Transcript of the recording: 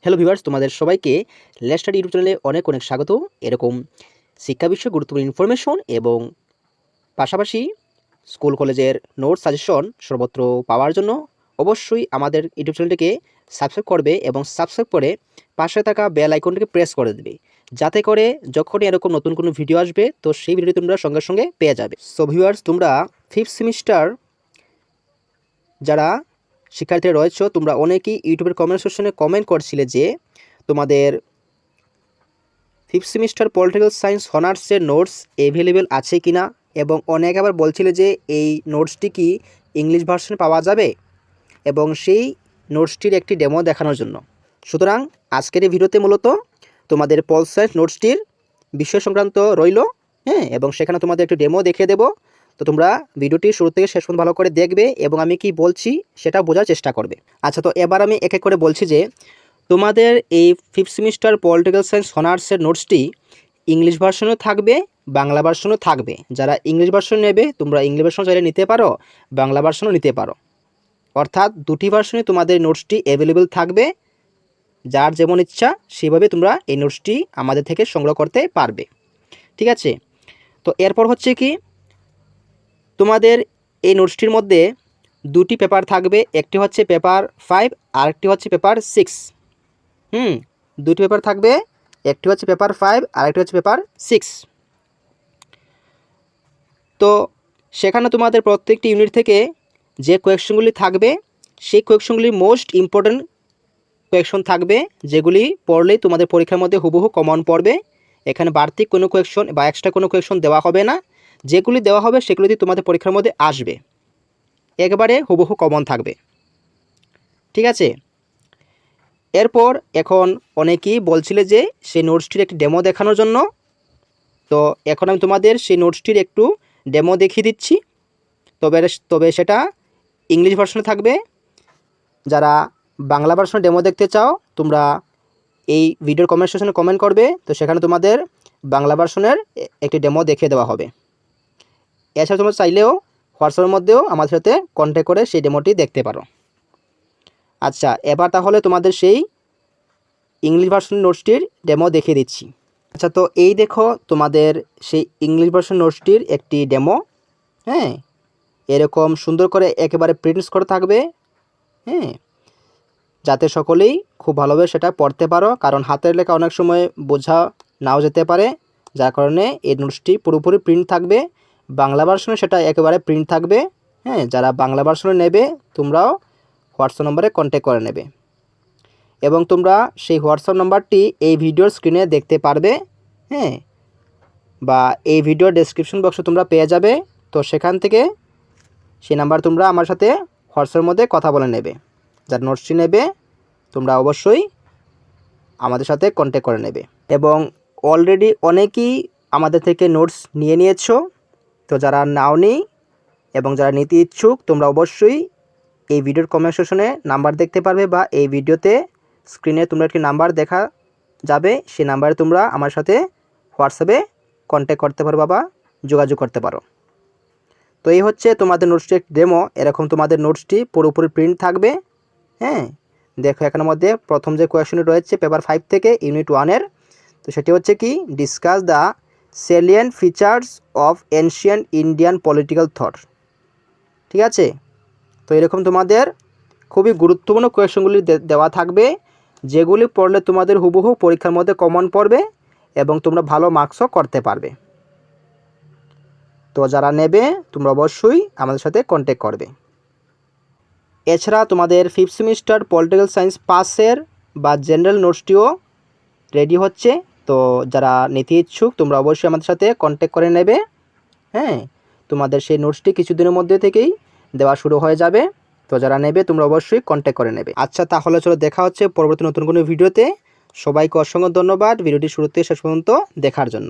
Hello viewers, তোমাদের সবাইকে let's study YouTube চ্যানেলে অনেক অনেক স্বাগত। এরকম শিক্ষা বিষয়ে গুরুত্বপূর্ণ ইনফরমেশন এবং পাশাপাশি স্কুল কলেজের নোট সাজেশন সর্বত্র পাওয়ার জন্য অবশ্যই আমাদের ইউটিউব চ্যানেলটিকে সাবস্ক্রাইব করবে এবং সাবস্ক্রাইব করে পাশে থাকা বেল আইকনটিকে প্রেস করে দেবে, যাতে করে যখনই এরকম নতুন কোনো ভিডিও আসবে তো সেই ভিডিওটি তোমরা সঙ্গে সঙ্গে পেয়ে যাবে। সো ভিউয়ার্স, তোমরা ফিফথ সেমিস্টার যারা শিক্ষার্থীরা রয়েছে, তোমরা অনেকেই ইউটিউবের কমেন্ট সেকশনে কমেন্ট করছিলে যে তোমাদের ফিফথ সেমিস্টার পলিটিক্যাল সায়েন্স অনার্সের নোটস অ্যাভেলেবেল আছে কিনা, এবং অনেকে আবার বলছিলে যে এই নোটসটি কি ইংলিশ ভার্সনে পাওয়া যাবে, এবং সেই নোটসটির একটি ডেমো দেখানোর জন্য। সুতরাং আজকের এই ভিডিওতে মূলত তোমাদের পল সায়েন্স নোটসটির বিষয় সংক্রান্ত রইল, এবং সেখানে তোমাদের একটি ডেমো দেখিয়ে দেবো। তো তোমরা ভিডিওটি শুরু থেকে শেষ পর্যন্ত ভালো করে দেখবে এবং আমি কি বলছি সেটা বোঝার চেষ্টা করবে। আচ্ছা, তো এবার আমি এক এক করে বলছি যে তোমাদের এই ফিফথ সেমিস্টার পলিটিক্যাল সায়েন্স অনার্সের নোটসটি ইংলিশ ভার্সনও থাকবে, বাংলা ভার্সনও থাকবে। যারা ইংলিশ ভার্সন নেবে তোমরা ইংলিশ ভার্সন চাইলে নিতে পারো, বাংলা ভার্সনও নিতে পারো। অর্থাৎ দুটি ভার্সনে তোমাদের নোটসটি অ্যাভেলেবেল থাকবে। যার যেমন ইচ্ছা সেভাবে তোমরা এই নোটসটি আমাদের থেকে সংগ্রহ করতে পারবে। ঠিক আছে, তো এরপর হচ্ছে কি, তোমাদের এই নোটসটির মধ্যে দুটি পেপার থাকবে, একটি হচ্ছে পেপার 5 আর একটি হচ্ছে পেপার 6। দুটি পেপার থাকবে, একটি হচ্ছে পেপার 5 আর একটি হচ্ছে পেপার 6। তো সেখানে তোমাদের প্রত্যেকটি ইউনিট থেকে যে কোয়েকশনগুলি থাকবে সেই কোয়েকশনগুলি মোস্ট ইম্পর্ট্যান্ট কোয়েকশন থাকবে, যেগুলি পড়লেই তোমাদের পরীক্ষার মধ্যে হুবহু কমন পড়বে। এখানে বাড়তি কোনো কোয়েকশন বা এক্সট্রা কোনো কোয়েকশন দেওয়া হবে না। যেগুলি দেওয়া হবে সেগুলি তোমাদের পরীক্ষার মধ্যে আসবে, একেবারে হুবহু কমন থাকবে। ঠিক আছে, এরপর এখন অনেকেই বলছিলে যে সেই নোটসটির একটি ডেমো দেখানোর জন্য। তো এখন আমি তোমাদের সেই নোটসটির একটু ডেমো দেখিয়ে দিচ্ছি। তবে সেটা ইংলিশ ভার্সনে থাকবে। যারা বাংলা ভার্সনে ডেমো দেখতে চাও তোমরা এই ভিডিওর কমেন্ট সেকশনে কমেন্ট করবে, তো সেখানে তোমাদের বাংলা ভার্সনের একটি ডেমো দেখিয়ে দেওয়া হবে। এছাড়া তোমরা চাইলেও হোয়াটসঅ্যাপের মধ্যেও আমাদের সাথে কন্ট্যাক্ট করে সেই ডেমোটি দেখতে পারো। আচ্ছা, এবার তাহলে তোমাদের সেই ইংলিশ ভার্সন নোটসটির ডেমো দেখিয়ে দিচ্ছি। আচ্ছা, তো এই দেখো তোমাদের সেই ইংলিশ ভার্সন নোটসটির একটি ডেমো। এরকম সুন্দর করে একেবারে প্রিন্টস করে থাকবে, যাতে সকলেই খুব ভালোভাবে সেটা পড়তে পারো, কারণ হাতের লেখা অনেক সময় বোঝা নাও যেতে পারে, যার কারণে এই নোটসটি পুরোপুরি প্রিন্ট থাকবে। বাংলা ভার্সনে সেটা একেবারে প্রিন্ট থাকবে। যারা বাংলা ভার্সনে নেবে তোমরাও হোয়াটসঅ্যাপ নম্বরে কন্ট্যাক্ট করে নেবে, এবং তোমরা সেই হোয়াটসঅ্যাপ নাম্বারটি এই ভিডিওর স্ক্রিনে দেখতে পারবে, বা এই ভিডিওর ডেসক্রিপশন বক্সে তোমরা পেয়ে যাবে। তো সেখান থেকে সেই নাম্বার তোমরা আমার সাথে হোয়াটসঅ্যাপের মধ্যে কথা বলে নেবে। যারা নোটসটি নেবে তোমরা অবশ্যই আমাদের সাথে কন্ট্যাক্ট করে নেবে, এবং অলরেডি অনেকেই আমাদের থেকে নোটস নিয়ে নিয়েছো। তো যারা নাওনি এবং যারা নিতে ইচ্ছুক তোমরা অবশ্যই এই ভিডিওর কমেন্ট সেকশনে নাম্বার দেখতে পারবে, বা এই ভিডিওতে স্ক্রিনে তোমরা একটি নাম্বার দেখা যাবে, সেই নাম্বারে তোমরা আমার সাথে হোয়াটসঅ্যাপে কন্ট্যাক্ট করতে পারো বা যোগাযোগ করতে পারো। তো এই হচ্ছে তোমাদের নোটসটি একটি ডেমো। এরকম তোমাদের নোটসটি পুরোপুরি প্রিন্ট থাকবে। দেখো এখানের মধ্যে প্রথম যে কোয়েশনটি রয়েছে পেপার 5 থেকে ইউনিট 1-এর, তো সেটি হচ্ছে কি, discuss the সেলিয়েন্ট features of ancient Indian political thought. ঠিক আছে, তো এরকম তোমাদের খুবই গুরুত্বপূর্ণ কোয়েশনগুলি দেওয়া থাকবে, যেগুলি পড়লে তোমাদের হুবহু পরীক্ষার মধ্যে কমন পড়বে এবং তোমরা ভালো মার্কসও করতে পারবে। তো যারা নেবে তোমরা অবশ্যই আমাদের সাথে কন্ট্যাক্ট করবে। এছাড়া তোমাদের ফিফথ সেমিস্টার পলিটিক্যাল সায়েন্স পাসের বা জেনারেল নোটসটিও রেডি হচ্ছে। তো যারা নিতে ইচ্ছুক তোমরা অবশ্যই আমাদের সাথে কন্ট্যাক্ট করে নেবে। তোমাদের সেই নোটসটি কিছুদিনের মধ্যে থেকেই দেওয়া শুরু হয়ে যাবে। তো যারা নেবে তোমরা অবশ্যই কন্ট্যাক্ট করে নেবে। আচ্ছা, তাহলে চলো দেখা হচ্ছে পরবর্তী নতুন কোনো ভিডিওতে। সবাইকে অসংখ্য ধন্যবাদ ভিডিওটি শুরু থেকে শেষ পর্যন্ত দেখার জন্য।